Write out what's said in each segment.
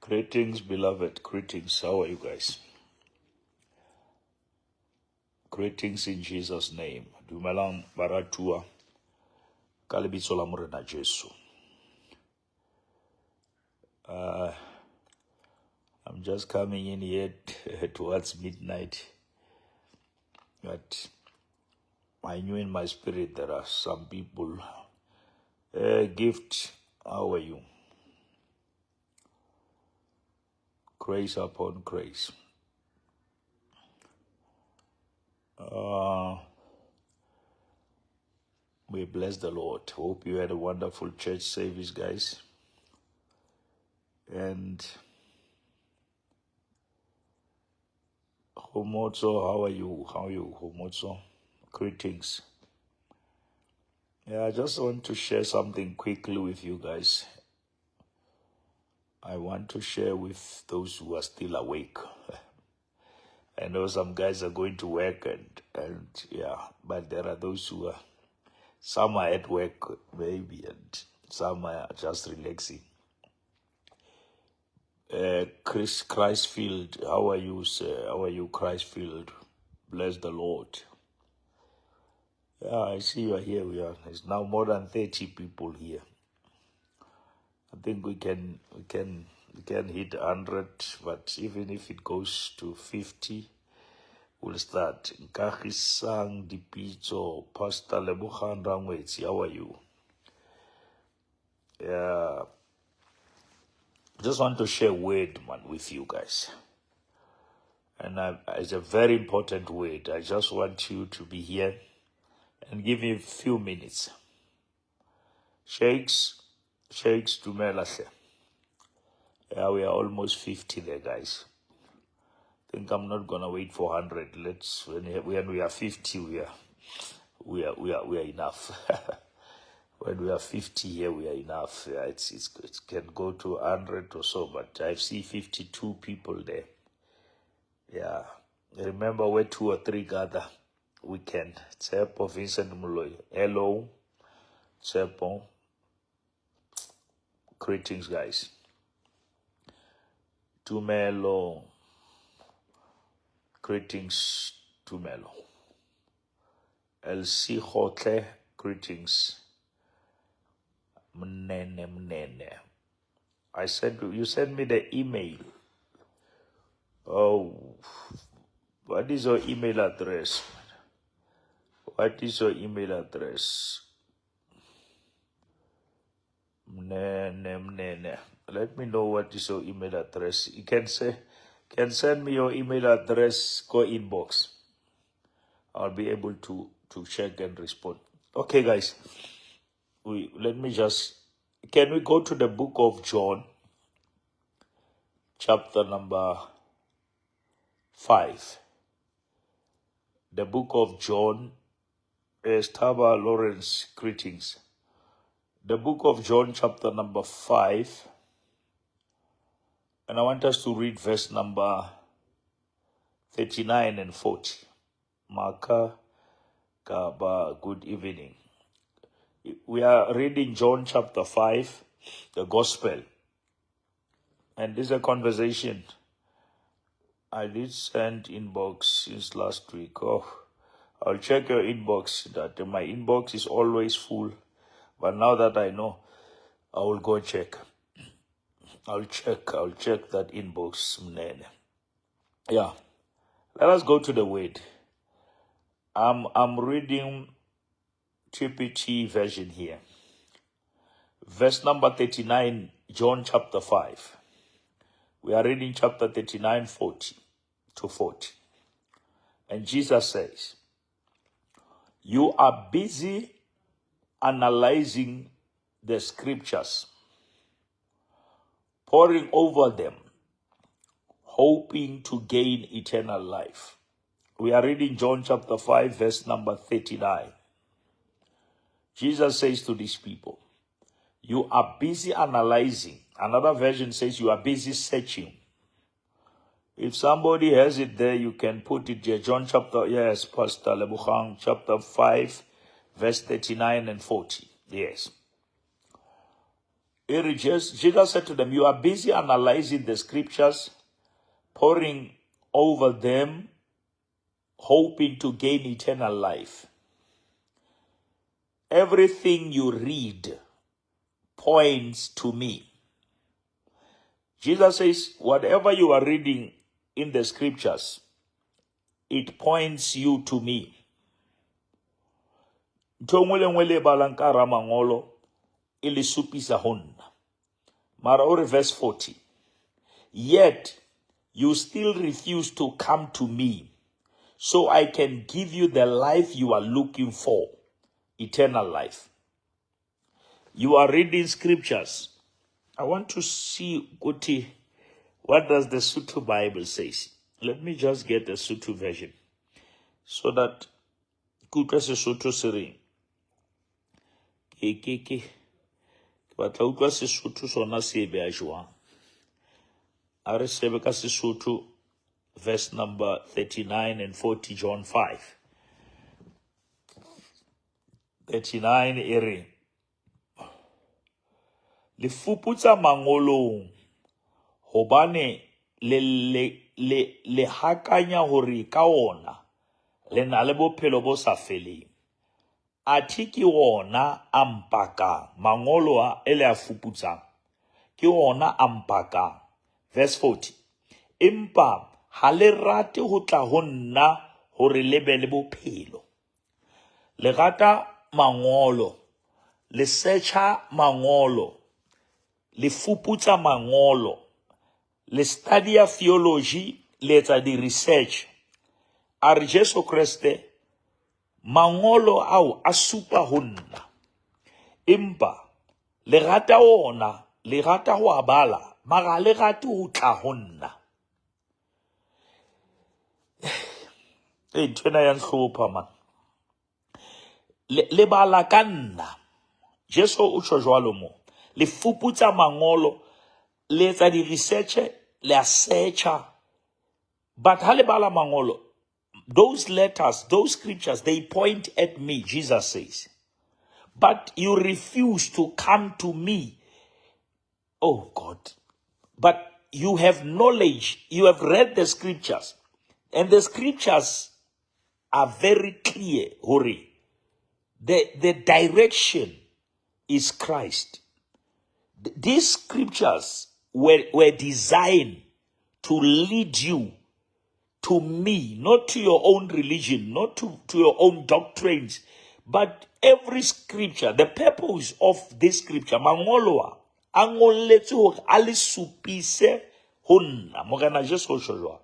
Greetings, beloved. Greetings. How are you guys? Greetings in Jesus' name. Dumelang baratua. Ka lebitso la Morena Jesu. I'm just coming in here towards midnight. But I knew in my spirit there are some people. Gift, how are you? Grace upon grace. We bless the Lord. Hope you had a wonderful church service, guys. And Homotso, how are you? How are you, Homotso? Greetings. Yeah, I just want to share something quickly with you guys. I want to share with those who are still awake. I know some guys are going to work and yeah, but there are those who are, some are at work maybe, and some are just relaxing. Chris Christfield, how are you, sir? How are you, Christfield? Bless the Lord. Yeah, I see you are here. There's now more than 30 people here. I think we can hit 100, but even if it goes to 50, we'll start. Nkagisang Dipitso, Pastor Lebogang Rangwetsi, how are you? Yeah, just want to share a word, man, with you guys. And it's a very important word. I just want you to be here and give me a few minutes. Shakes Dumelase. Yeah, we are almost 50 there, guys. I think I'm not gonna wait for 100. When we are 50, we are enough. When we are 50 here, we are enough. Yeah, it can go to 100 or so, but I see 52 people there. Yeah, remember where 2 or 3 gather, we can. Tsepo Vincent Muloy. Hello, Tsepo. Greetings, guys. Tumelo. Greetings, Tumelo. LC Hotle. Greetings. Mnene. You sent me the email. Oh, what is your email address? What is your email address? Mnene. Let me know what is your email address. You can send me your email address, go inbox. I'll be able to check and respond. Okay, guys. Can we go to the book of John, chapter number 5. The book of John is Taba Lawrence, greetings. The book of John, chapter number 5. And I want us to read verse number 39 and 40. Maka Kaba, good evening. We are reading John chapter 5, the gospel. And this is a conversation. I did send inbox since last week. Oh, I'll check your inbox. That my inbox is always full. But now that I know, I will go check. I'll check that inbox. Yeah. Let us go to the word. I'm reading TPT version here. Verse number 39, John chapter 5. We are reading chapter 39, 40 to 40. And Jesus says, you are busy analyzing the scriptures, poring over them, hoping to gain eternal life. We are reading John chapter 5, verse number 39. Jesus says to these people, you are busy analyzing. Another version says you are busy searching. If somebody has it there, you can put it there. John chapter, yes, Pastor Lebogang, chapter 5, verse 39 and 40. Yes. Jesus said to them, you are busy analyzing the scriptures, poring over them, hoping to gain eternal life. Everything you read points to me. Jesus says, whatever you are reading in the scriptures, it points you to me. Mara verse 40. Yet you still refuse to come to me, so I can give you the life you are looking for, eternal life. You are reading scriptures. I want to see, Guti, what does the Sesotho Bible says. Let me just get the Sesotho version, so that Kuka Sesotho sering. But I utlwa Sesotho sona se be a jwang. A re shebe ka Sesotho verse number 39 and 40, John 5. 39 ere. Le fuputsa mangolong hobane le hakanya hore ka ona le na le bophelo bo sa feleng. Athe ke ona ampaka mangolo a ele a fuputsang ke ona ampaka. Verse 40. Empa ha le rate ho tla ho nna hore le be le bophelo. Le rata mangolo, le searcha mangolo, le fuputsa mangolo, le studia theology, le etsa di research. A re Jesu Kriste mangolo au a supa ho nna. Empa le rata ona, le rata ho abala, mara le rate ho tla ho nna. Ntwena ya nhlopha man. Le bala ka nna. Jesu o tjho jwalo mo. Le fuputsa mangolo, le etsa di research, le a searcha. But ha le bala mangolo, those letters, those scriptures, they point at me, Jesus says. But you refuse to come to me. Oh God. But you have knowledge. You have read the scriptures. And the scriptures are very clear, Hori. The direction is Christ. These scriptures were designed to lead you to me, not to your own religion, not to your own doctrines, but every scripture. The purpose of this scripture, mangoloa, angoletse hore ali supise honna, mogana Jesu shojwa.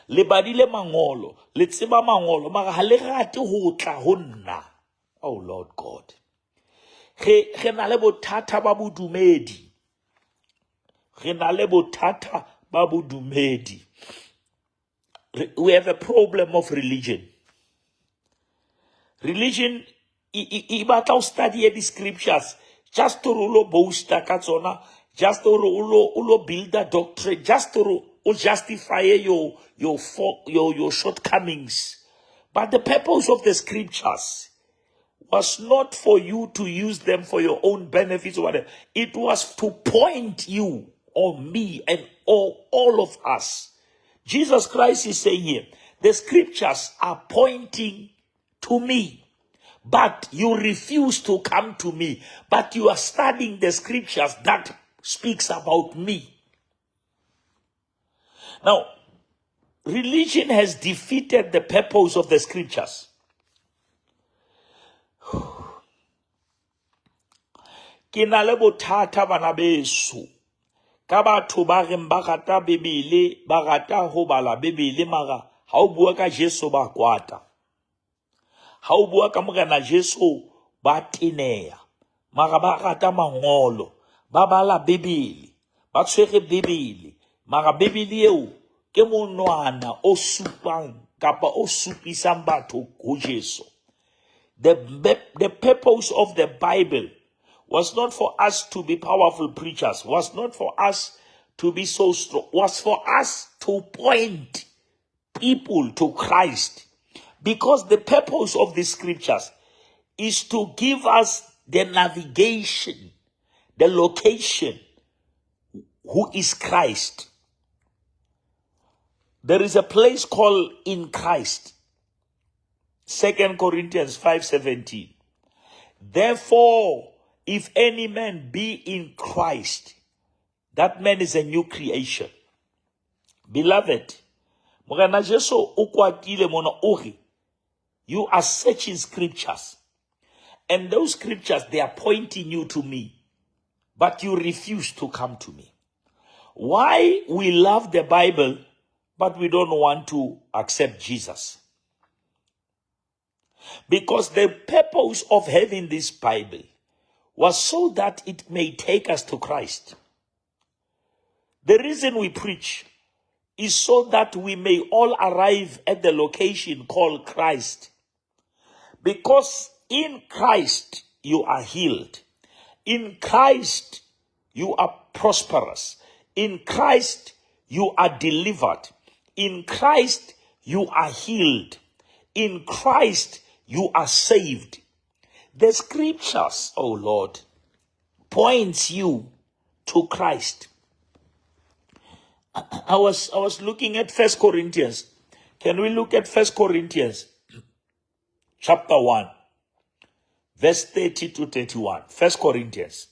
Le badile mangolo, le tseba mangolo, mara ha le rate ho tla honna. Oh Lord God. Ge na le bothata ba bodumedi. Ge na le bothata ba bodumedi. We have a problem of religion. Religion, I batla study the scriptures, just to ulo boast ka tsona, just to ulo build a doctrine, just to justify your shortcomings. But the purpose of the scriptures was not for you to use them for your own benefits or whatever. It was to point you or me and all of us. Jesus Christ is saying here, the scriptures are pointing to me, but you refuse to come to me, but you are studying the scriptures that speaks about me. Now, religion has defeated the purpose of the scriptures. Ke na le bothata bana beso. Ka batho ba reng ba rata Bebele, ba rata ho bala Bebele, mara ha o bua ka Jesu ba kwata. Ha o bua ka Morena Jesu ba teneya. Mara ba rata mangolo, ba bala Bebele, ba tshwere Bebele, mara Bebele eo ke monwana o supang kapa o supisang batho ho Jesu. The purpose of the Bible was not for us to be powerful preachers, was not for us to be so strong, was for us to point people to Christ. Because the purpose of the scriptures is to give us the navigation, the location, who is Christ. There is a place called in Christ. 2 Corinthians 5:17. Therefore, if any man be in Christ, that man is a new creation. Beloved, Morena Jesu o kwatile mona o re, you are searching scriptures. And those scriptures, they are pointing you to me. But you refuse to come to me. Why we love the Bible, but we don't want to accept Jesus? Because the purpose of having this Bible was so that it may take us to Christ. The reason we preach is so that we may all arrive at the location called Christ. Because in Christ you are healed. In Christ you are prosperous. In Christ you are delivered. In Christ you are healed. In Christ you are saved. The scriptures, oh Lord, points you to Christ. I was looking at 1 Corinthians. Can we look at 1 Corinthians chapter 1, verse 30 to 31? 1 Corinthians.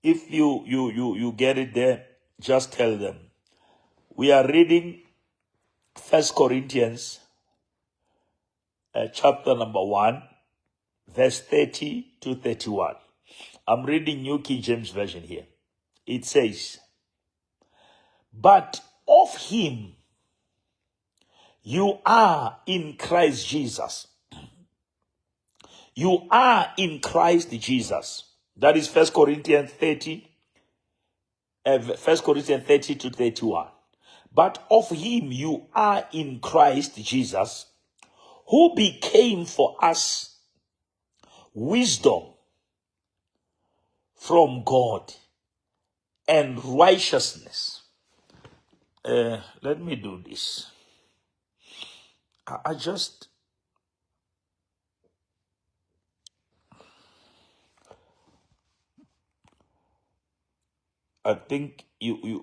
If you get it there, just tell them. We are reading 1 Corinthians chapter number 1, verse 30 to 31. I'm reading New King James Version here. It says, but of him you are in Christ Jesus. You are in Christ Jesus. That is 1 Corinthians 30 to 31. But of him you are in Christ Jesus, who became for us wisdom from God and righteousness. Let me do this. I think you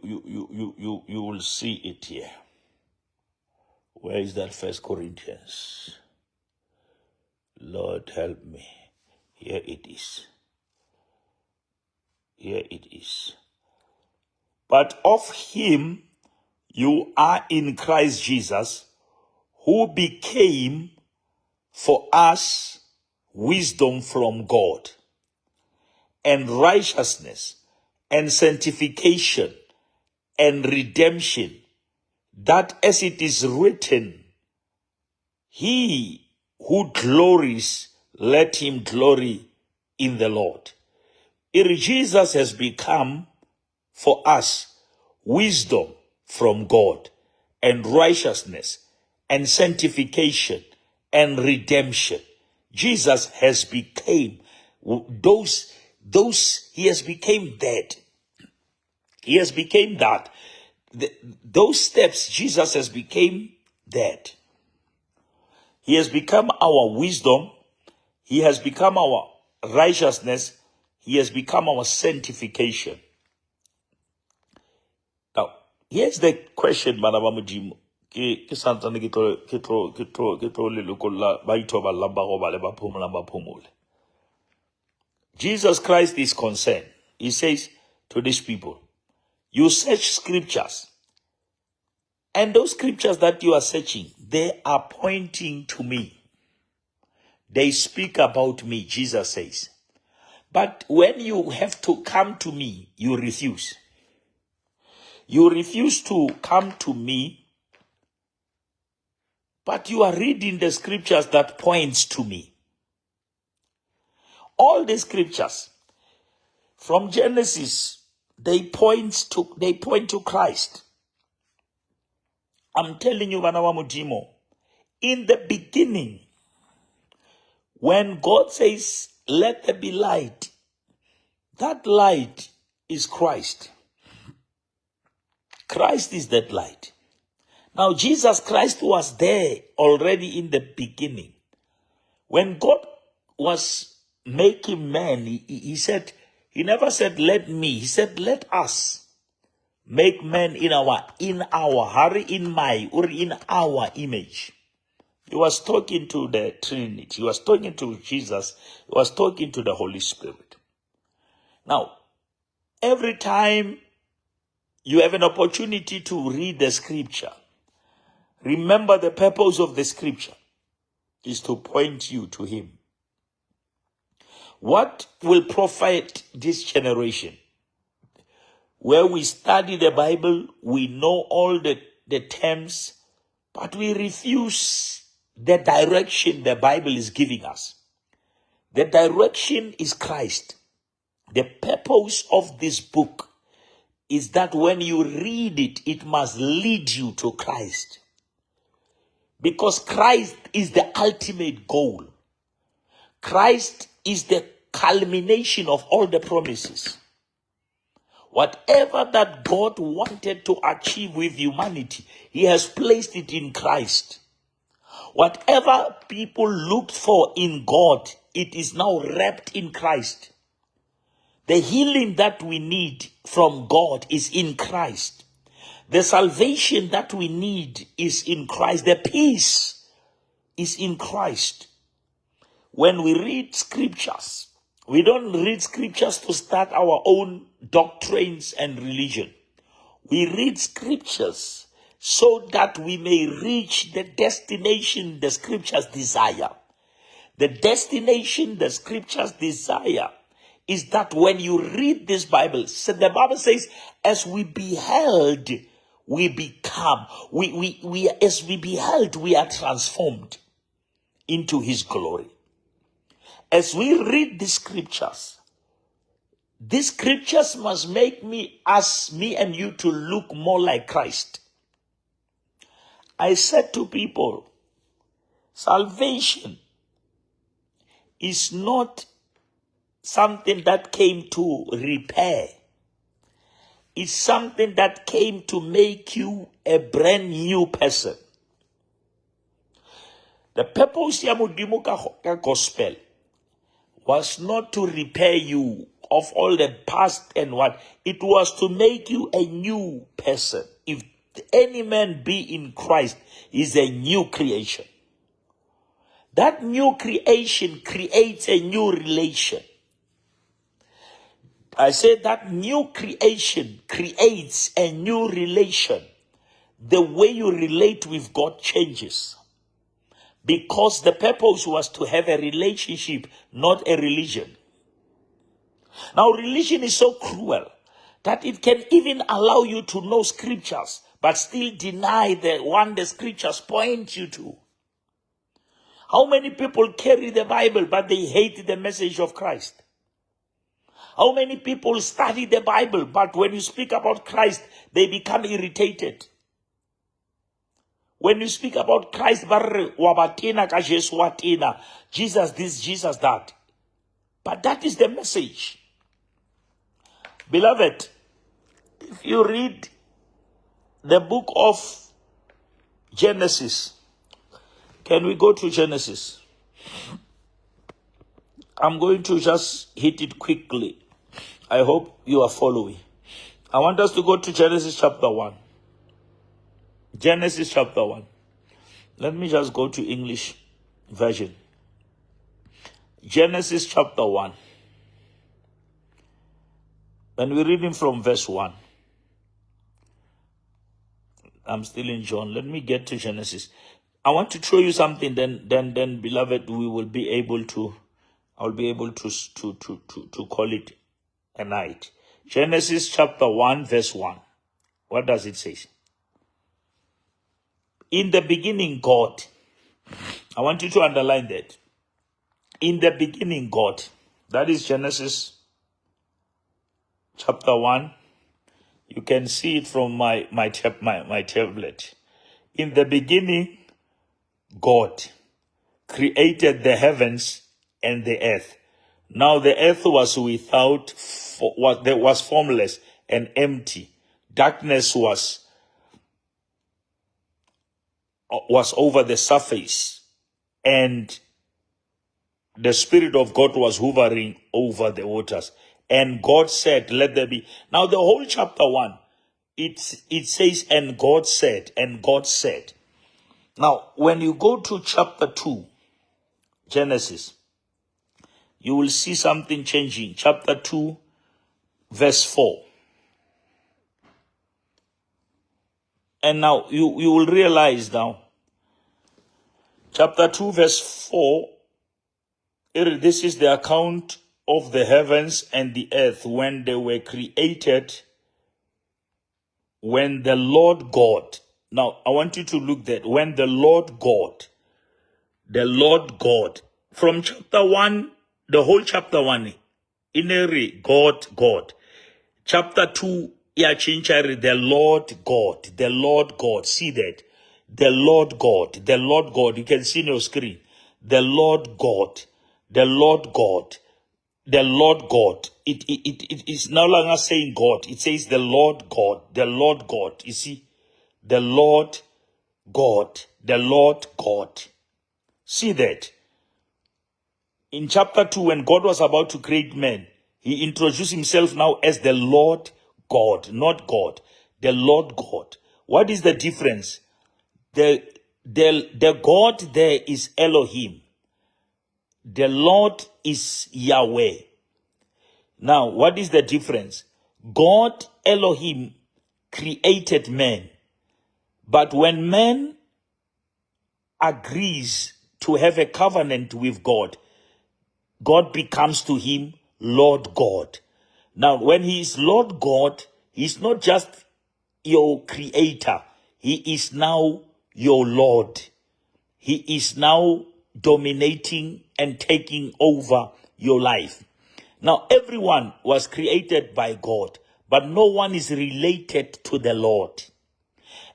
will see it here. Where is that 1 Corinthians? Lord help me. Here it is. Here it is. But of him you are in Christ Jesus, who became for us wisdom from God, and righteousness, and sanctification, and redemption, that as it is written, he who glories, let him glory in the Lord. Jesus has become for us wisdom from God, and righteousness, and sanctification, and redemption. Jesus has became he has became that. He has became that. Those steps, Jesus has became that. He has become our wisdom. He has become our righteousness. He has become our sanctification. Now, here's the question, Manaba Mujimo. Jesus Christ is concerned. He says to these people, you search scriptures, and those scriptures that you are searching, they are pointing to me. They speak about me, Jesus says. But when you have to come to me, you refuse. You refuse to come to me, but you are reading the scriptures that points to me. All the scriptures from Genesis, they point to Christ. I'm telling you, Manawa Mujimo, in the beginning, when God says, let there be light, that light is Christ. Christ is that light. Now, Jesus Christ was there already in the beginning. When God was make him man, he said, he never said, let me. He said, let us make man in our image. He was talking to the Trinity. He was talking to Jesus. He was talking to the Holy Spirit. Now, every time you have an opportunity to read the scripture, remember the purpose of the scripture is to point you to him. What will profit this generation? Where we study the Bible, we know all the terms, but we refuse the direction the Bible is giving us. The direction is Christ. The purpose of this book is that when you read it, it must lead you to Christ. Because Christ is the ultimate goal. Christ is the culmination of all the promises. Whatever that God wanted to achieve with humanity, he has placed it in Christ. Whatever people looked for in God, it is now wrapped in Christ. The healing that we need from God is in Christ. The salvation that we need is in Christ. The peace is in Christ. When we read scriptures, we don't read scriptures to start our own doctrines and religion. We read scriptures so that we may reach the destination the scriptures desire. The destination the scriptures desire is that when you read this Bible, so the Bible says, as we beheld, we become. As we beheld, we are transformed into his glory. As we read the scriptures, these scriptures must make me and you to look more like Christ. I said to people, salvation is not something that came to repair. It's something that came to make you a brand new person. The purpose ya modimo ka gospel was not to repair you of all the past and what. It was to make you a new person. If any man be in Christ, he is a new creation. That new creation creates a new relation. I said that new creation creates a new relation. The way you relate with God changes. Because the purpose was to have a relationship, not a religion. Now, religion is so cruel that it can even allow you to know scriptures, but still deny the one the scriptures point you to. How many people carry the Bible, but they hate the message of Christ? How many people study the Bible, but when you speak about Christ, they become irritated? When you speak about Christ, Jesus this, Jesus that. But that is the message. Beloved, if you read the book of Genesis, can we go to Genesis? I'm going to just hit it quickly. I hope you are following. I want us to go to Genesis chapter 1. Genesis chapter 1. Let me just go to English version. Genesis chapter 1. And we're reading from verse 1. I'm still in John. Let me get to Genesis. I want to show you something, then beloved, we will be able to, I'll be able to call it a night. Genesis chapter 1, verse 1. What does it say? In the beginning, God. I want you to underline that. In the beginning, God. That is Genesis chapter 1. You can see it from my tablet. In the beginning, God created the heavens and the earth. Now the earth was was formless and empty. Darkness was over the surface, and the Spirit of God was hovering over the waters. And God said, let there be. Now the whole chapter 1, it says, and God said, and God said. Now, when you go to chapter 2, Genesis, you will see something changing. Chapter 2, verse 4. And now you will realize now, chapter 2, verse 4, this is the account of the heavens and the earth when they were created, when the Lord God, now I want you to look that, when the Lord God, from chapter 1, the whole chapter 1, ineri God. Chapter 2, the Lord God, see that, the Lord God, you can see on your screen, the Lord God. It is no longer saying God, it says the Lord God, you see, the Lord God. See that? In chapter 2, when God was about to create man, he introduced himself now as the Lord God, not God, the Lord God. What is the difference? The God there is Elohim. The Lord is Yahweh. Now, what is the difference? God, Elohim, created man. But when man agrees to have a covenant with God, God becomes to him Lord God. Now, when he is Lord God, he's not just your creator. He is now your Lord. He is now dominating and taking over your life. Now, everyone was created by God, but no one is related to the Lord.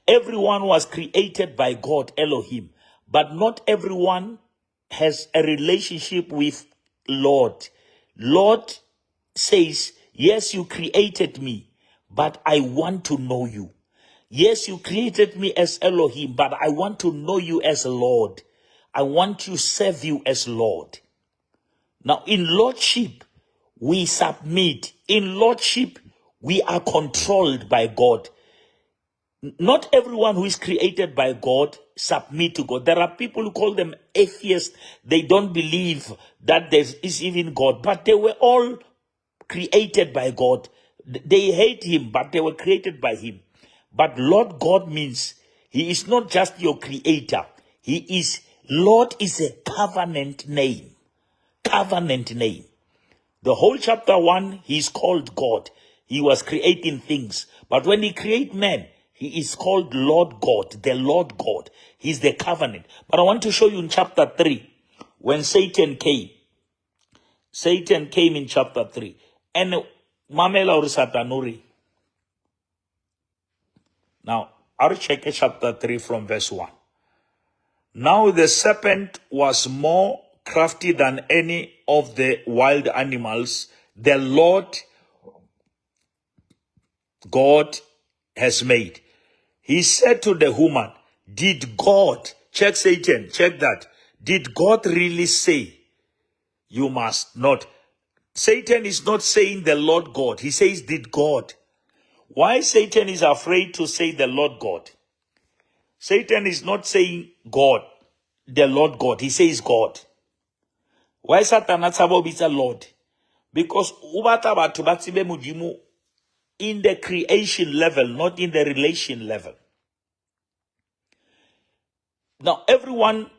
Everyone was created by God, Elohim, but not everyone has a relationship with Lord. Lord says, yes, you created me, but I want to know you. Yes, you created me as Elohim, but I want to know you as Lord. I want to serve you as Lord. Now, in Lordship, we submit. In Lordship, we are controlled by God. Not everyone who is created by God submit to God. There are people who call them atheists. They don't believe that there is even God, but they were all created by God. They hate him, but they were created by him. But Lord God means he is not just your creator. Lord is a covenant name. Covenant name. The whole chapter 1, he is called God. He was creating things. But when he created man, he is called Lord God, the Lord God. He's the covenant. But I want to show you in chapter 3, when Satan came. Satan came in chapter 3. And Mamela Satanuri. Now, I'll check chapter 3 from verse 1. Now the serpent was more crafty than any of the wild animals the Lord God has made. He said to the woman, did God, check Satan, check that. Did God really say, you must not? Satan is not saying the Lord God. He says, did God. Why Satan is afraid to say the Lord God? Satan is not saying God, the Lord God. He says God. Why Satan not about a Lord? Because in the creation level, not in the relation level. Now, everyone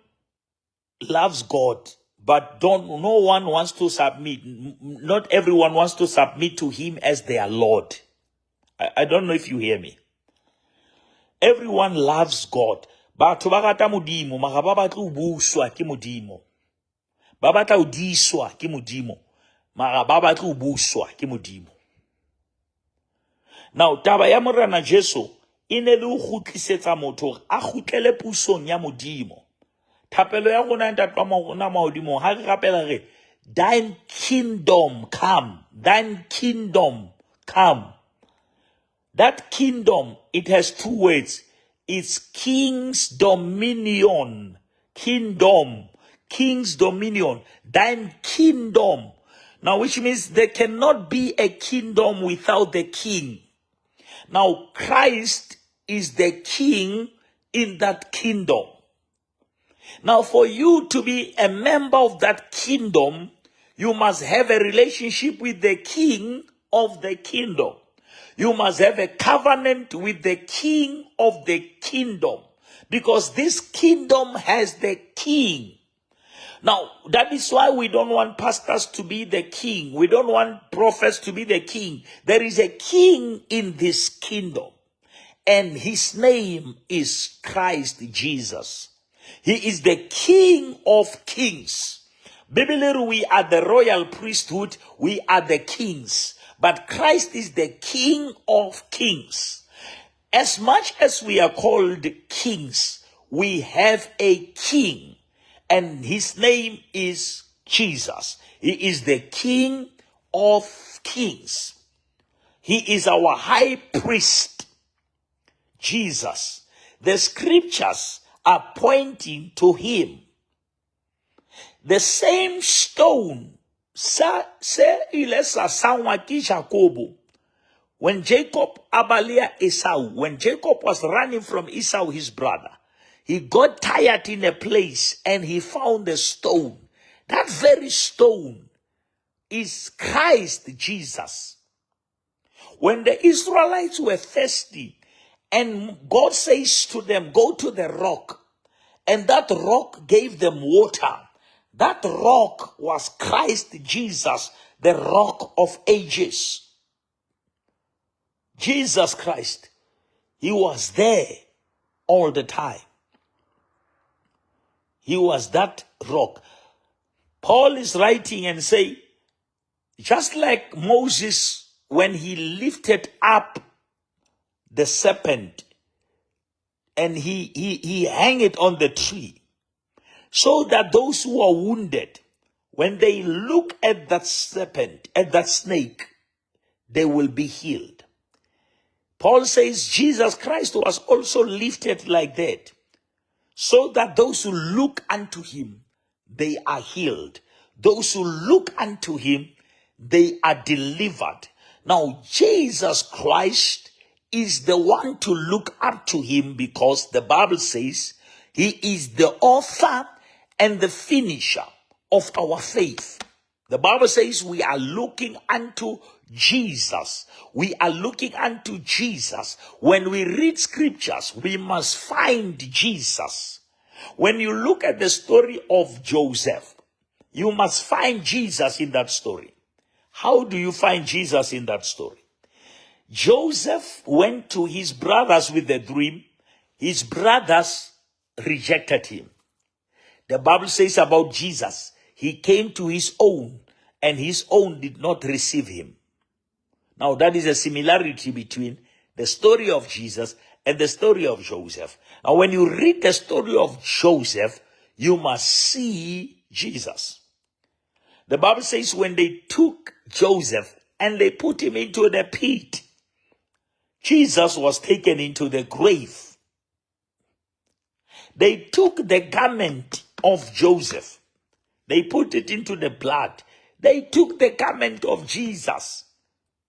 loves God, but no one wants to submit. Not everyone wants to submit to him as their Lord. I don't know if you hear me. Everyone loves God. Batho ba rata modimo, mara ba batla ho buswa ke modimo. Ba batla ho diswa ke modimo, mara ba batla ho buswa ke modimo. Now, taba ya morena Jesu ine le ho kgutlisetsa motho a kgutlele pusong ya modimo. Thapelo ya rona ntatwa rona mahodimo ha re rapela re, thine kingdom come, thine kingdom come. That kingdom, it has two words. It's king's dominion. Kingdom. king's dominion, thine kingdom. Now, which means there cannot be a kingdom without the king. Now, Christ is the king in that kingdom. Now, for you to be a member of that kingdom, you must have a relationship with the king of the kingdom. You must have a covenant with the king of the kingdom, because this kingdom has the king. Now, that is why we don't want pastors to be the king. We don't want prophets to be the king. There is a king in this kingdom, and his name is Christ Jesus. He is the King of kings. Biblically, we are the royal priesthood. We are the kings. But Christ is the King of kings. As much as we are called kings, we have a king, and his name is Jesus. He is the King of kings. He is our high priest, Jesus. The scriptures are pointing to him. The same stone when Jacob abalia Esau, when Jacob was running from Esau, his brother, he got tired in a place and he found a stone. That very stone is Christ Jesus. When the Israelites were thirsty, and God says to them, go to the rock, and that rock gave them water. That rock was Christ Jesus, the rock of ages. Jesus Christ, he was there all the time. He was that rock. Paul is writing and say, just like Moses, when he lifted up the serpent and he hang it on the tree, so that those who are wounded, when they look at that serpent, at that snake, they will be healed. Paul says Jesus Christ was also lifted like that, so that those who look unto him, they are healed. Those who look unto him, they are delivered. Now, Jesus Christ is the one to look up to him, because the Bible says he is the author and the finisher of our faith. The Bible says we are looking unto Jesus. We are looking unto Jesus. When we read scriptures, we must find Jesus. When you look at the story of Joseph, you must find Jesus in that story. How do you find Jesus in that story? Joseph went to his brothers with a dream. His brothers rejected him. The Bible says about Jesus, he came to his own, and his own did not receive him. Now, that is a similarity between the story of Jesus and the story of Joseph. Now, when you read the story of Joseph, you must see Jesus. The Bible says when they took Joseph and they put him into the pit, Jesus was taken into the grave. They took the garment of Joseph. They put it into the blood. They took the garment of Jesus.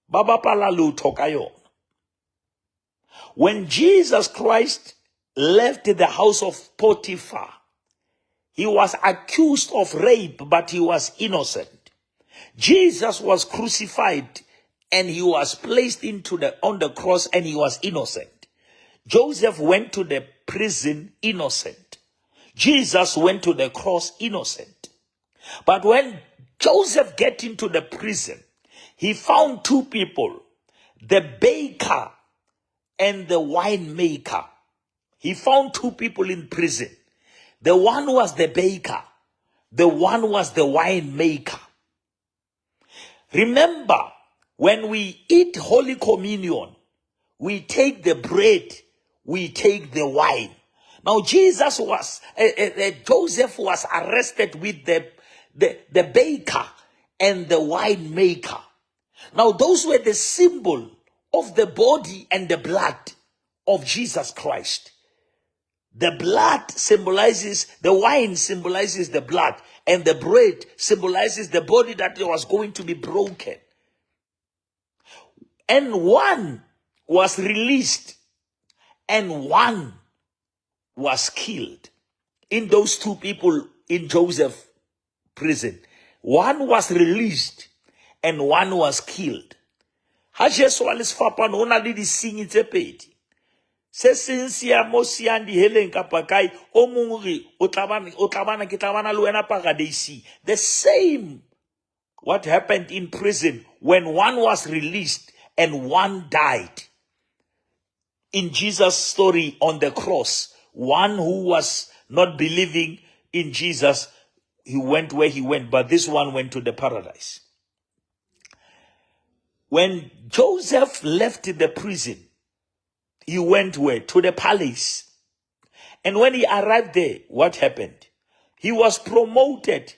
Baba Palalu Tokayo. When Jesus Christ left the house of Potiphar, he was accused of rape, but he was innocent. Jesus was crucified and he was placed on the cross, and he was innocent. Joseph went to the prison innocent. Jesus went to the cross innocent. But when Joseph get into the prison, he found two people, the baker and the winemaker. He found two people in prison. The one was the baker. The one was the winemaker. Remember, when we eat Holy Communion, we take the bread, we take the wine. Now, Joseph was arrested with the baker and the winemaker. Now, those were the symbol of the body and the blood of Jesus Christ. The blood symbolizes, the wine symbolizes the blood, and the bread symbolizes the body that was going to be broken. And one was released, and one was killed. In those two people in Joseph's prison, one was released, and one was killed. Ha Jesu a le sefapano o na le disenyi tse pedi. Se seng sia mo siang di heleng kapa kae o mongwe o tlabana ke tlabana le wena paradise. The same what happened in prison when one was released and one died. In Jesus' story on the cross, one who was not believing in Jesus, he went where he went, but this one went to the paradise. When Joseph left the prison, he went where? To the palace. And when he arrived there, what happened? He was promoted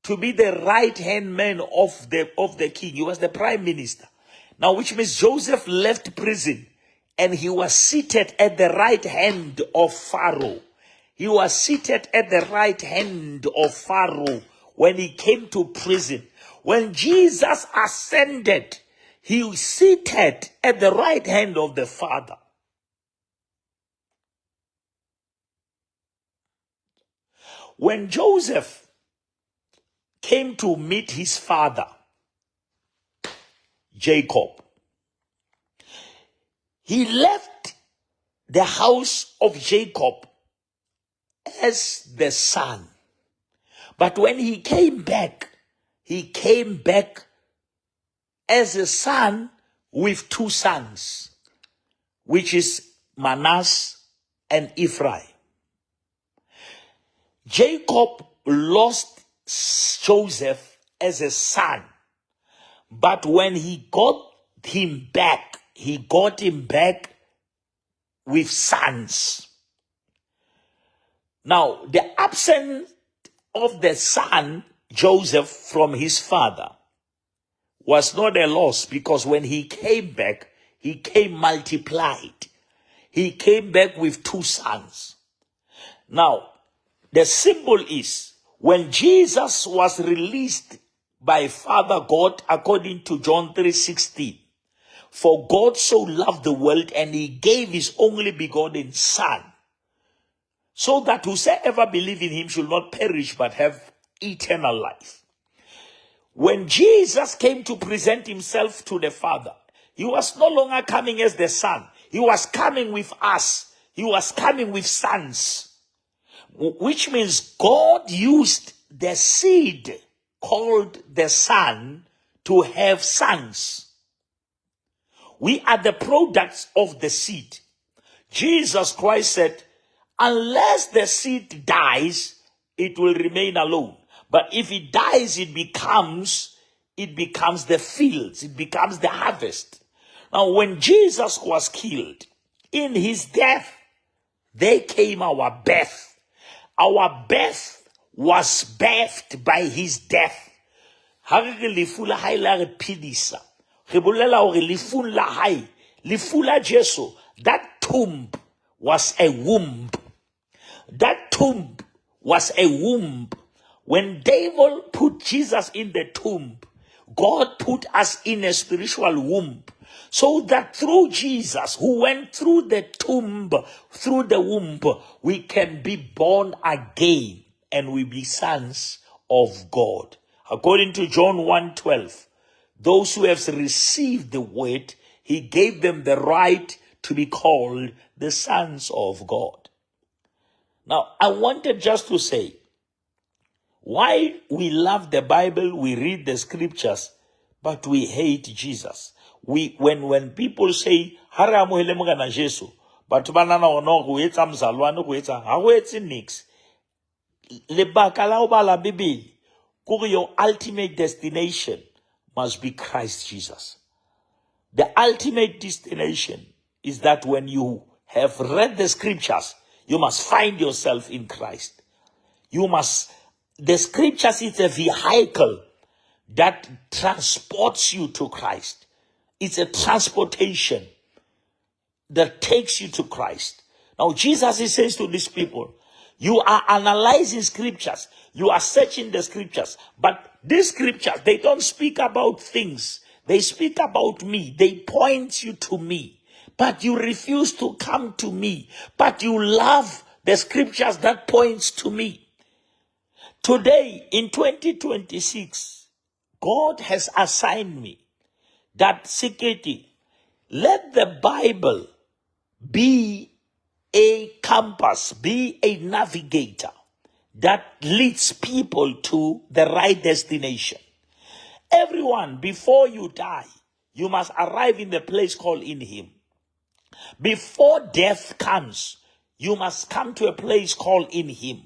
to be the right-hand man of the king. He was the prime minister. Now, which means Joseph left prison and he was seated at the right hand of Pharaoh. He was seated at the right hand of Pharaoh when he came to prison. When Jesus ascended, he was seated at the right hand of the Father. When Joseph came to meet his father, Jacob, he left the house of Jacob as the son. But when he came back as a son with two sons, which is Manasseh and Ephraim. Jacob lost Joseph as a son, but when he got him back with sons. Now, the absence of the son, Joseph, from his father was not a loss, because when he came back, he came multiplied. He came back with two sons. Now, the symbol is when Jesus was released by Father God, according to John 3:16, for God so loved the world and he gave his only begotten son, so that whosoever believe in him should not perish but have eternal life. When Jesus came to present himself to the Father, he was no longer coming as the son. He was coming with us. He was coming with sons. Which means God used the seed called the son to have sons. We are the products of the seed. Jesus Christ said, unless the seed dies, it will remain alone. But if it dies, it becomes the fields, it becomes the harvest. Now, when Jesus was killed, in his death, there came our birth. Our birth was birthed by his death. Jesu, that tomb was a womb. That tomb was a womb. When devil put Jesus in the tomb, God put us in a spiritual womb, so that through Jesus, who went through the tomb, through the womb, we can be born again and we be sons of God. According to John 1:12, those who have received the word, he gave them the right to be called the sons of God. Now, I wanted just to say, why we love the Bible, we read the scriptures, but we hate Jesus. When people say, "Hara amohele mogana Jesu," but banana ono go etsa mzalwane go etsa ha go etse nix. Lebaka la ho bala Bibele kore your ultimate destination must be Christ Jesus. The ultimate destination is that when you have read the scriptures, you must find yourself in Christ. The scriptures is a vehicle that transports you to Christ. It's a transportation that takes you to Christ. Now, Jesus, he says to these people, you are analyzing scriptures. You are searching the scriptures. But these scriptures, they don't speak about things. They speak about me. They point you to me. But you refuse to come to me. But you love the scriptures that points to me. Today, in 2026, God has assigned me that, Sekete, let the Bible be a compass, be a navigator that leads people to the right destination. Everyone, before you die, you must arrive in the place called in Him. Before death comes, you must come to a place called in Him.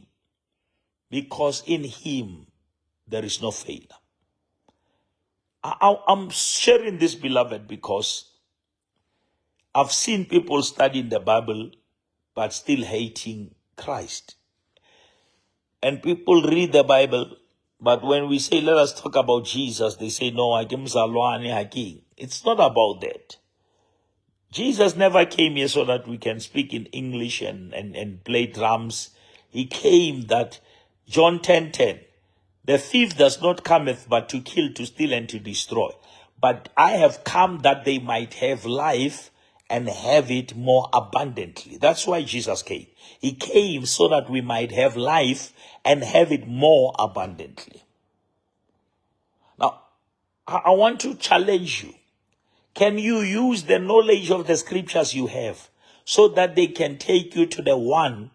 Because in Him, there is no failure. I'm sharing this, beloved, because I've seen people studying the Bible but still hating Christ. And people read the Bible, but when we say, let us talk about Jesus, they say, no, it's not about that. Jesus never came here so that we can speak in English and play drums. He came that, John 10:10, the thief does not cometh but to kill, to steal, and to destroy. But I have come that they might have life and have it more abundantly. That's why Jesus came. He came so that we might have life and have it more abundantly. Now, I want to challenge you. Can you use the knowledge of the scriptures you have so that they can take you to the one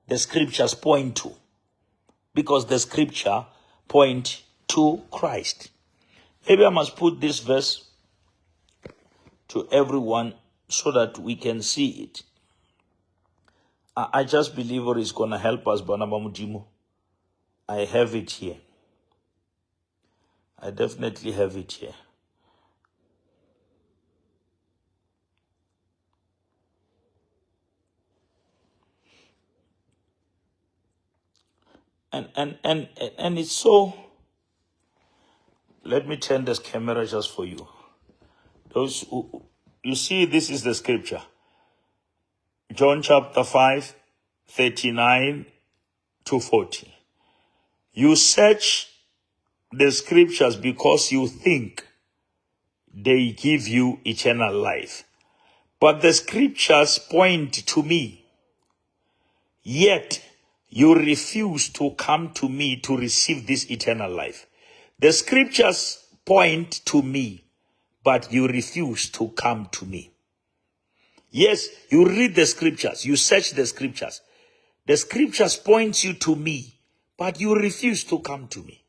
the scriptures point to? Because the scripture point to Christ. Maybe I must put this verse to everyone so that we can see it. I just believe it is going to help us, Banaba Mujimu. I have it here. I definitely have it here. And it's so. Let me turn this camera just for you. Those who, you see, this is the scripture. John chapter 5, 39 to 40. You search the scriptures because you think they give you eternal life. But the scriptures point to me. Yet you refuse to come to me to receive this eternal life. The scriptures point to me, but you refuse to come to me. Yes, you read the scriptures, you search the scriptures. The scriptures point you to me, but you refuse to come to me.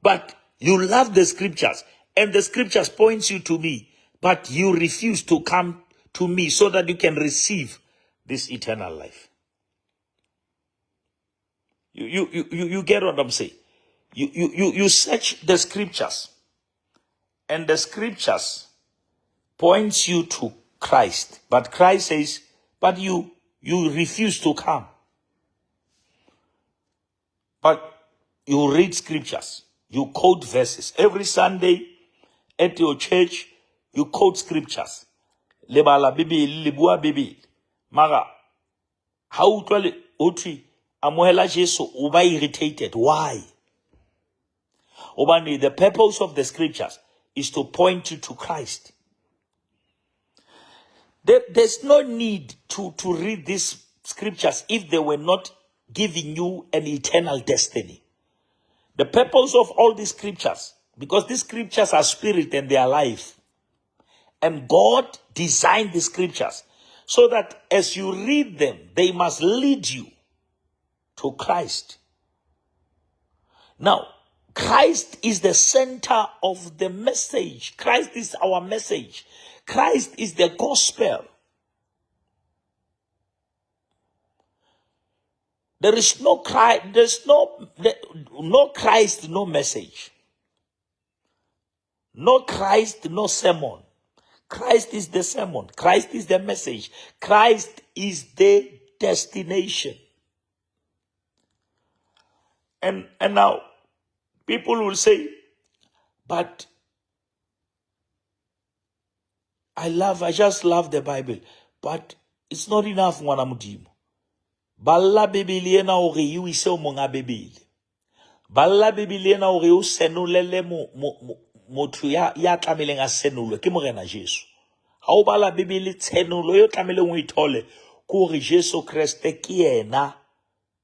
But you love the scriptures, and the scriptures point you to me, but you refuse to come to me so that you can receive this eternal life. You get what I'm saying? You search the scriptures, and the scriptures points you to Christ. But Christ says, but you refuse to come. But you read scriptures. You quote verses. Every Sunday at your church, you quote scriptures. Lebala Bibi, libua Bibi. Maga, how to utri amohela Jesu uba irritated. Why? Obani, the purpose of the scriptures is to point you to Christ. There's no need to read these scriptures if they were not giving you an eternal destiny. The purpose of all these scriptures, because these scriptures are spirit and they are life. And God designed the scriptures so that as you read them, they must lead you to Christ. Now, Christ is the center of the message. Christ is our message. Christ is the gospel. There is no Christ, there's no Christ, no message. No Christ, no sermon. Christ is the sermon. Christ is the message. Christ is the destination. And now, people will say, but I just love the Bible. But It's not enough, ngwana modimo. Balla Bibele ena hore e o ise o monga Bibele. Balla Bibele ena hore o senolele motho ya tlameleng a senolwe ke morena Jesu. Ha o bala Bibele tsenolo yo tlameleng o ithole ke hore Jesu Kriste ke yena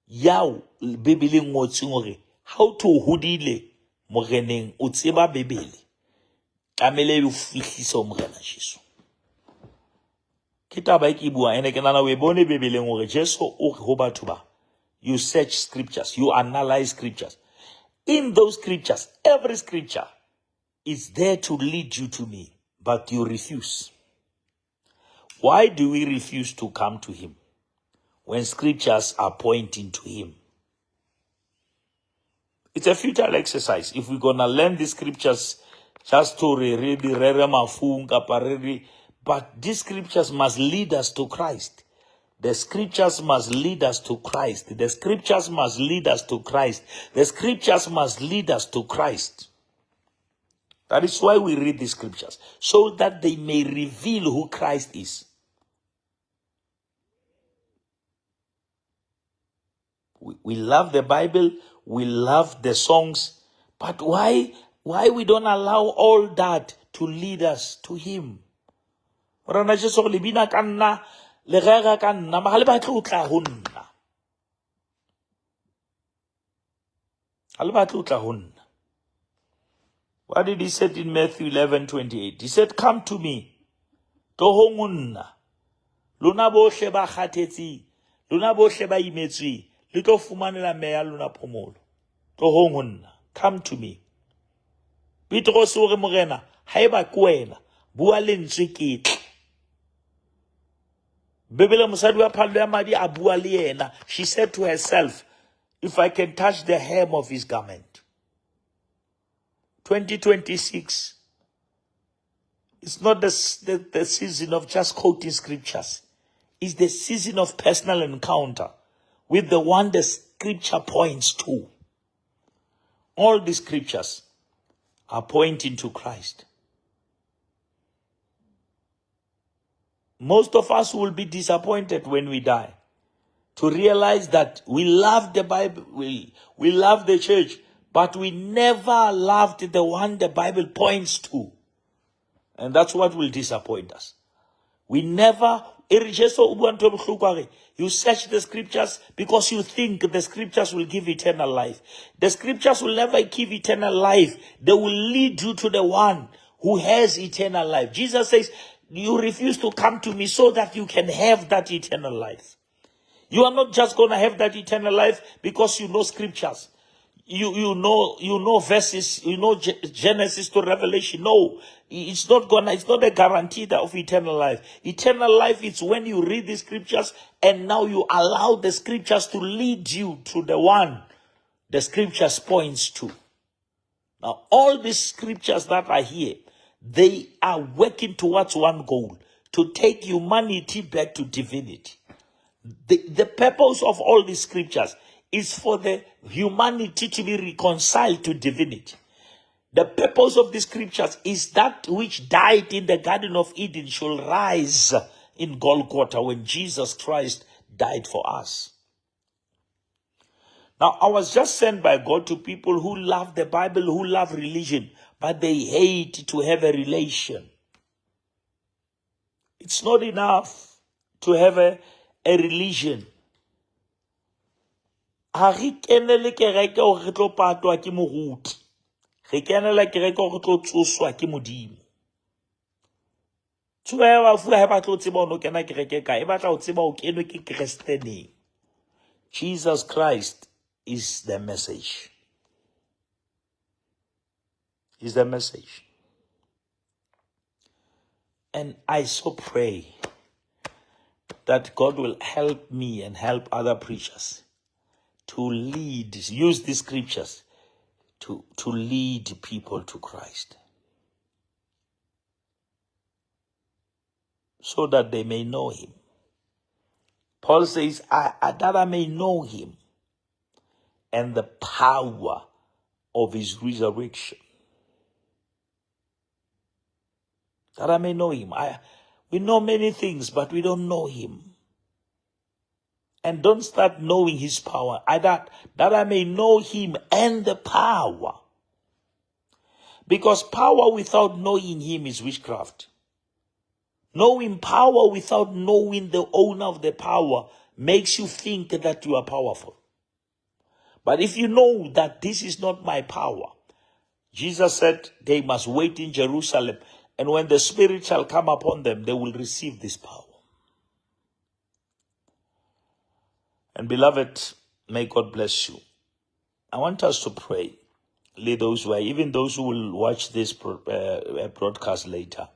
yao Bibele ngotseng hore ha o thu hodile moreneng o tseba Bibele tlamele o fihlisa morena Jesu. Ke taba e ke bua ene ke nana we bone Bibeleng hore Jesu o re ho batho ba, you search scriptures, you analyze scriptures. In those scriptures, every scripture is there to lead you to me, but you refuse. Why do we refuse to come to him when scriptures are pointing to him? It's a futile exercise. If we're going to learn the scriptures just to read but these scriptures must lead us to Christ. The scriptures must lead us to Christ. The scriptures must lead us to Christ. The scriptures must lead us to Christ. That is why we read the scriptures, so that they may reveal who Christ is. We love the Bible, we love the songs, but why we don't allow all that to lead us to him? Rana Jesu le bina ka nna le rega ka nna ma ga le batle o tla ho nna. Ha le batle o tla ho nna. What did he say in Matthew 11:28? He said, come to me, tohong nna, lona bohle ba kgathetse, lona bohle ba imetswe, le tlo fumanela meya lona phomolo. Tohong nna, come to me. Petros o re morena, haeba ke wena, bua lentswe ke tle. Bebele mosadi wa phalo ya madi a bua le yena. She said to herself, if I can touch the hem of his garment. 2026, it's not the season of just quoting scriptures. It's the season of personal encounter with the one the scripture points to. All the scriptures are pointing to Christ. Most of us will be disappointed when we die to realize that we love the Bible, we love the church, but we never loved the one the Bible points to. And that's what will disappoint us. We never, you search the scriptures because you think the scriptures will give eternal life. The scriptures will never give eternal life. They will lead you to the one who has eternal life. Jesus says, you refuse to come to me so that you can have that eternal life. You are not just going to have that eternal life because you know scriptures. You know verses, you know Genesis to Revelation. No, it's not a guarantee of eternal life. Eternal life is when you read the scriptures and now you allow the scriptures to lead you to the one the scriptures points to. Now, all these scriptures that are here, they are working towards one goal, to take humanity back to divinity. The purpose of all these scriptures is for the humanity to be reconciled to divinity. The purpose of the scriptures is that which died in the Garden of Eden shall rise in Golgotha when Jesus Christ died for us. Now, I was just sent by God to people who love the Bible, who love religion, but they hate to have a relation. It's not enough to have a religion. Ha re kenele kereke hore re tlo patwa ke moruti. Re kenela kereke hore re tlo tsoswa ke modimo. Tswa ba fu ha ba tlo tseba ono kena kereke ka e batla o tseba o kenwe ke Christianeng. Jesus Christ is the message. Is the message. And I so pray that God will help me and help other preachers to lead, use these scriptures to lead people to Christ, so that they may know him. Paul says, that I may know him and the power of his resurrection. That I may know him. We know many things, but we don't know him. And don't start knowing his power. That I may know him and the power. Because power without knowing him is witchcraft. Knowing power without knowing the owner of the power makes you think that you are powerful. But if you know that this is not my power, Jesus said they must wait in Jerusalem, and when the Spirit shall come upon them, they will receive this power. And beloved, may God bless you. I want us to pray. Lead those who are, even those who will watch this broadcast later.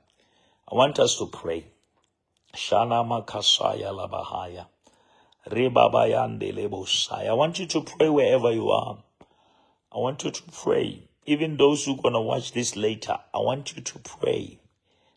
I want us to pray. Shana makasaya labahaya. Rebabayande lebosaya. I want you to pray wherever you are. I want you to pray. Even those who are going to watch this later, I want you to pray.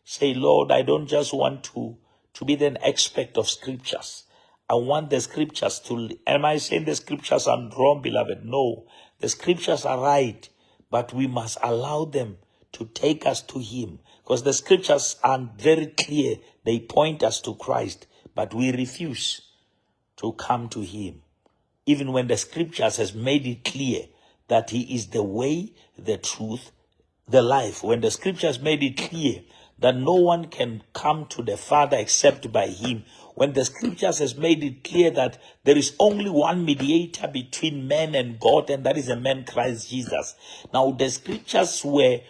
Say, Lord, I don't just want to be an expert of scriptures. I want the scriptures to... Am I saying the scriptures are wrong, beloved? No. The scriptures are right, but we must allow them to take us to him. Because the scriptures are very clear. They point us to Christ, but we refuse to come to him. Even when the scriptures has made it clear that he is the way, the truth, the life. When the scriptures made it clear that no one can come to the Father except by him. When the scriptures has made it clear that there is only one mediator between man and God, and that is the man Christ Jesus. Now the scriptures were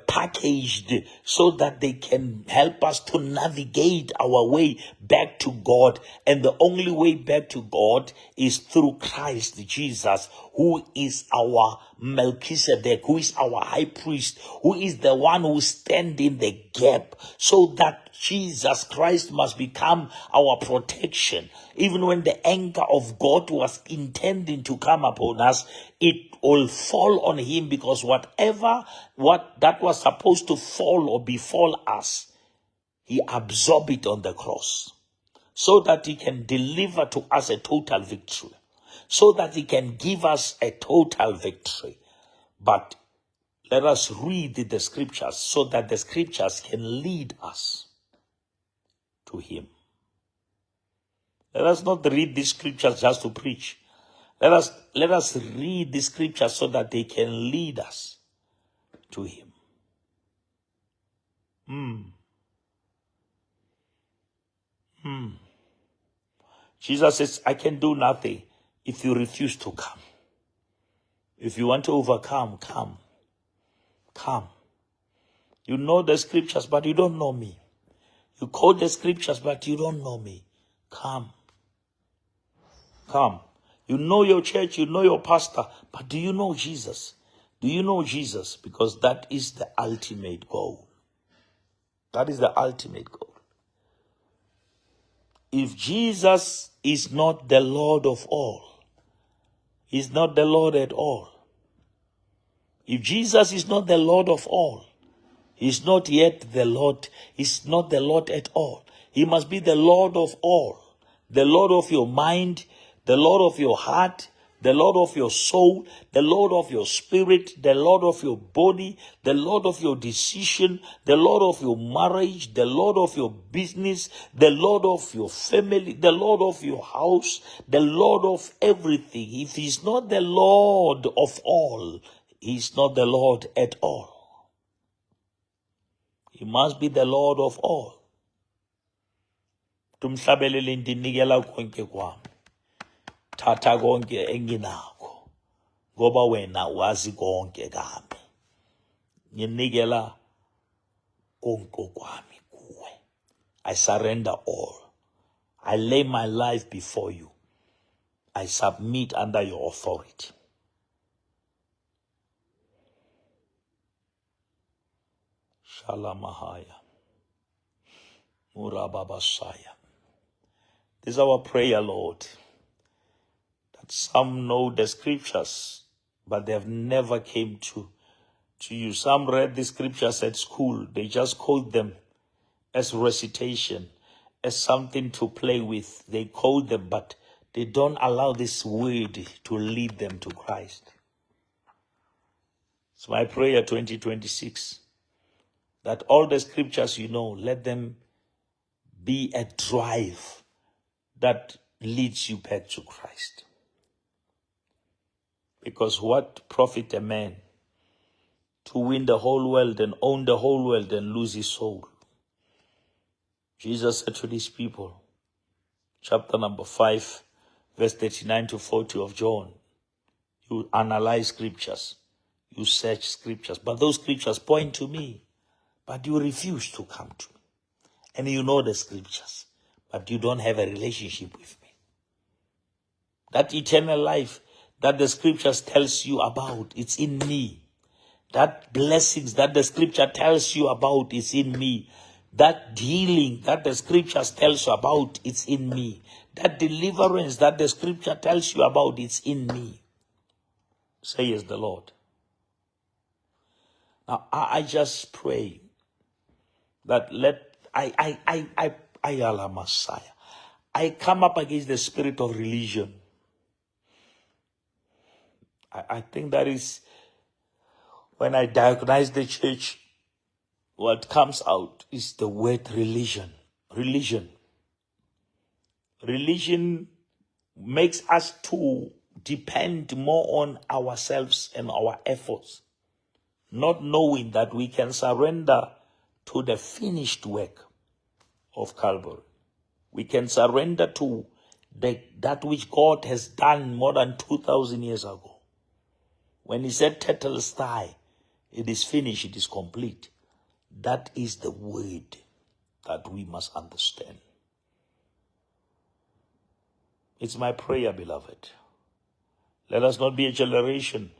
packaged so that they can help us to navigate our way back to God. And the only way back to God is through Christ Jesus, who is our Melchizedek, who is our high priest, who is the one who stands in the gap, so that Jesus Christ must become our protection. Even when the anger of God was intending to come upon us, it will fall on him, because what that was supposed to fall or befall us, he absorbed it on the cross, so that he can deliver to us a total victory, so that he can give us a total victory. But let us read the scriptures so that the scriptures can lead us to him. Let us not read these scriptures just to preach. Let us read the scriptures so that they can lead us to him. Jesus says, I can do nothing if you refuse to come. If you want to overcome, come. Come. You know the scriptures, but you don't know me. You quote the scriptures, but you don't know me. Come. Come. You know your church, you know your pastor, but do you know Jesus? Do you know Jesus? Because that is the ultimate goal. That is the ultimate goal. If Jesus is not the Lord of all, he's not the Lord at all. If Jesus is not the Lord of all, he's not yet the Lord. He's not the Lord at all. He must be the Lord of all. The Lord of your mind, the Lord of your heart, the Lord of your soul, the Lord of your spirit, the Lord of your body, the Lord of your decision, the Lord of your marriage, the Lord of your business, the Lord of your family, the Lord of your house, the Lord of everything. If he's not the Lord of all, he's not the Lord at all. He must be the Lord of all. Tumhlabelele ndinikela konke kwami. Thatha konke enginakho. Ngoba wena wazi konke kami. Nginikela konke kwami kuwe. I surrender all. I lay my life before you. I submit under your authority. Shalamahaya. Murababasaya. This is our prayer, Lord. That some know the scriptures, but they have never came to you. Some read the scriptures at school. They just quote them as recitation, as something to play with. They quote them, but they don't allow this word to lead them to Christ. It's my prayer 2026, that all the scriptures you know, let them be a drive, that leads you back to Christ. Because what profit a man to win the whole world and own the whole world and lose his soul? Jesus said to these people, chapter number 5, verse 39 to 40 of John, you analyze scriptures, you search scriptures, but those scriptures point to me, but you refuse to come to me. And you know the scriptures, but you don't have a relationship with me. That eternal life that the scriptures tells you about, it's in me. That blessings that the scripture tells you about is in me. That healing that the scriptures tells you about, it's in me. That deliverance that the scripture tells you about, it's in me. Says the Lord. Now I just pray that Allah Messiah. I come up against the spirit of religion. I think that is when I diagnose the church, what comes out is the word religion. Religion. Religion makes us to depend more on ourselves and our efforts, not knowing that we can surrender to the finished work of Calvary. We can surrender to that which God has done more than 2,000 years ago. When he said tetelestai, it is finished, it is complete. That is the word that we must understand. It's my prayer, beloved. Let us not be a generation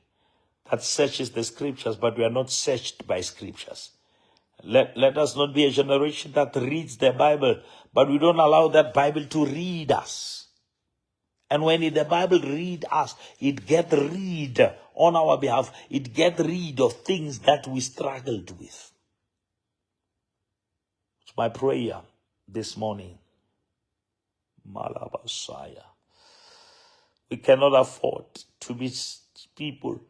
that searches the scriptures, but we are not searched by scriptures. Let us not be a generation that reads the Bible, but we don't allow that Bible to read us. And when the Bible read us, it get rid on our behalf. It get rid of things that we struggled with. It's my prayer this morning. Malabasaya. We cannot afford to be people.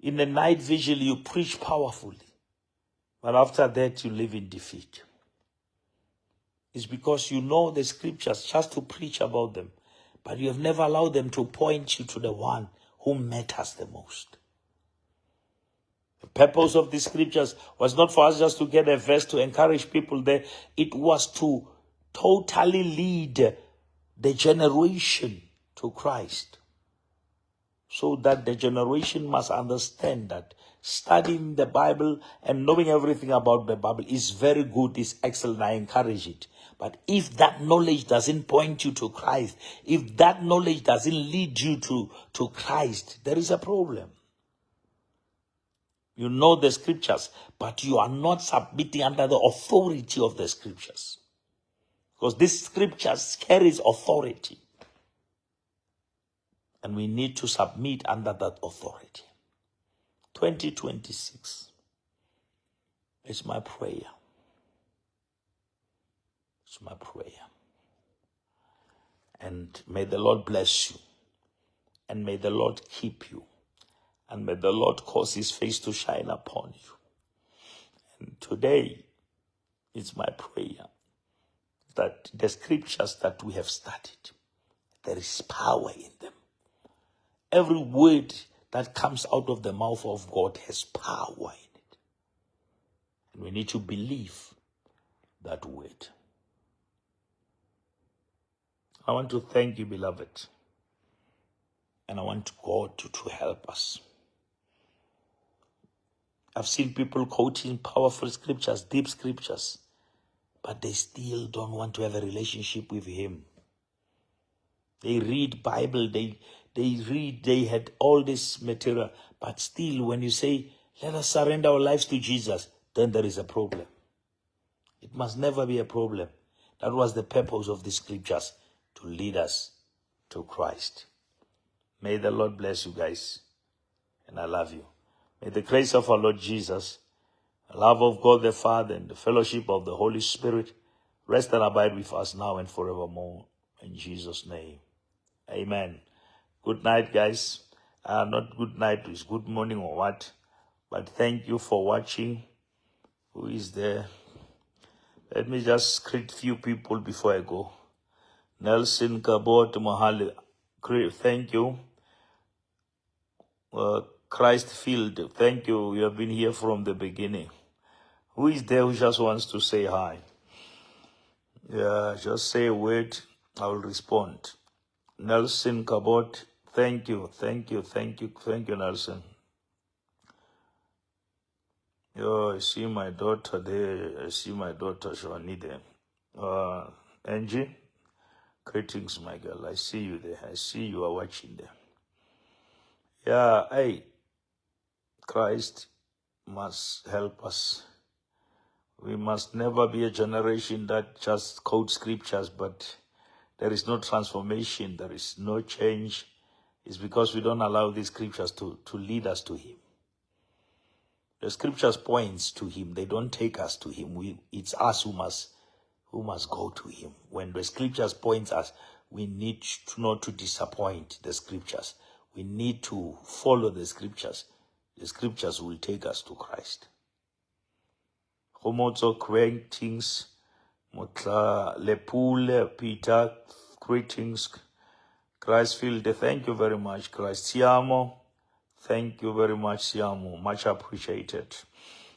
In the night vigil, you preach powerfully. But after that, you live in defeat. It's because you know the scriptures just to preach about them. But you have never allowed them to point you to the one who matters the most. The purpose of the scriptures was not for us just to get a verse to encourage people there. It was to totally lead the generation to Christ. So that the generation must understand that studying the Bible and knowing everything about the Bible is very good, is excellent, I encourage it. But if that knowledge doesn't point you to Christ, if that knowledge doesn't lead you to Christ, there is a problem. You know the scriptures, but you are not submitting under the authority of the scriptures. Because this scriptures carries authority. And we need to submit under that authority. 2026 is my prayer. It's my prayer. And may the Lord bless you. And may the Lord keep you. And may the Lord cause his face to shine upon you. And today, it's my prayer that the scriptures that we have studied, there is power in them. Every word that comes out of the mouth of God has power in it. And we need to believe that word. I want to thank you, beloved. And I want God to help us. I've seen people quoting powerful scriptures, deep scriptures, but they still don't want to have a relationship with him. They read Bible, they read, they had all this material, but still when you say, let us surrender our lives to Jesus, then there is a problem. It must never be a problem. That was the purpose of the scriptures, to lead us to Christ. May the Lord bless you guys, and I love you. May the grace of our Lord Jesus, the love of God the Father, and the fellowship of the Holy Spirit rest and abide with us now and forevermore. In Jesus' name, amen. Good night, guys. Not good night, it's good morning or what. But thank you for watching. Who is there? Let me just greet few people before I go. Nelson Kabot Mahali, thank you. Christ Field, thank you. You have been here from the beginning. Who is there who just wants to say hi? Yeah, just say a word. I will respond. Nelson Kabot, thank you, thank you, thank you, thank you, Nelson. Yo, I see my daughter there. I see my daughter Shawani there. Angie, greetings, my girl. I see you there. I see you are watching there. Yeah, hey, Christ must help us. We must never be a generation that just quotes scriptures, but there is no transformation, there is no change. It's because we don't allow these scriptures to lead us to Him. The scriptures points to Him. They don't take us to Him. It's us who must go to Him. When the scriptures point us, we need to not to disappoint the scriptures. We need to follow the scriptures. The scriptures will take us to Christ. Homotso, greetings. Motla Lepule, Peter, greetings. Christfield, thank you very much. Christiamo, thank you very much, Siamo. Much appreciated.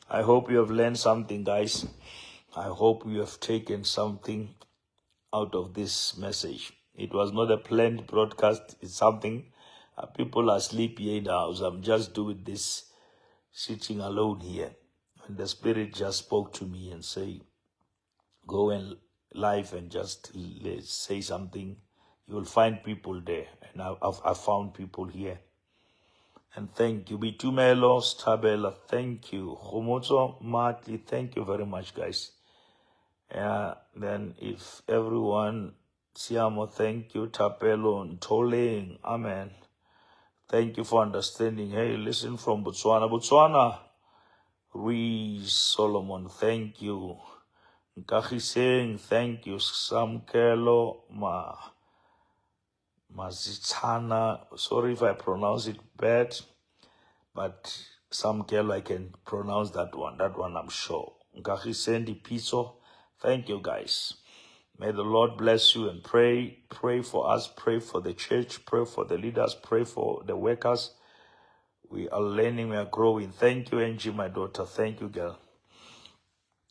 I hope you have learned something, guys. I hope you have taken something out of this message. It was not a planned broadcast. It's something. People are asleep here in the house. I'm just doing this, sitting alone here. And the Spirit just spoke to me and said, go and live and just say something. You will find people there. And I've found people here. And thank you. Bitumelo, Stabela, thank you. Homozo, Matli, thank you very much, guys. Then if everyone, Siamo, thank you. Tapelo, Ntoling, amen. Thank you for understanding. Hey, listen from Botswana. Botswana, Reese Solomon, thank you. Nkagiseng, thank you. Samkelo, Mazitana, sorry if I pronounce it bad, but Samkelo, I can pronounce that one. That one I'm sure. Nkagisendi Piso, thank you, guys. May the Lord bless you and pray for us, pray for the church, pray for the leaders, pray for the workers. We are learning, we are growing. Thank you, Angie, my daughter. Thank you, girl.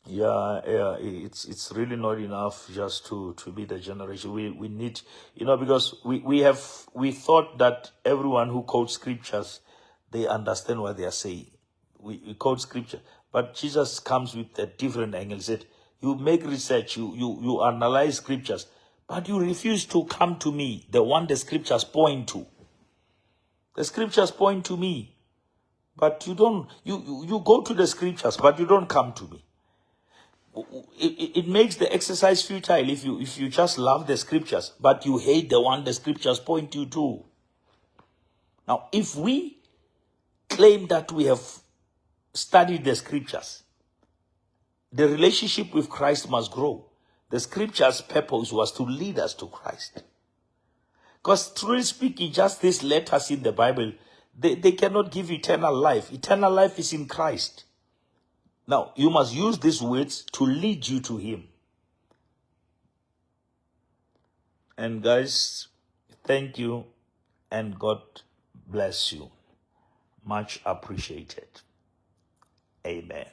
Yeah, it's really not enough just to be the generation. We need, because we thought that everyone who quotes scriptures, they understand what they are saying. We quote scripture, but Jesus comes with a different angle. He said, you make research, you analyze scriptures, but you refuse to come to me, the one the scriptures point to. The scriptures point to me, but you don't. You go to the scriptures, but you don't come to me. It makes the exercise futile if you just love the scriptures, but you hate the one the scriptures point you to. Now, if we claim that we have studied the scriptures, the relationship with Christ must grow. The scripture's purpose was to lead us to Christ. Because truly speaking, just these letters in the Bible, they cannot give eternal life. Eternal life is in Christ. Now, you must use these words to lead you to Him. And guys, thank you and God bless you. Much appreciated. Amen.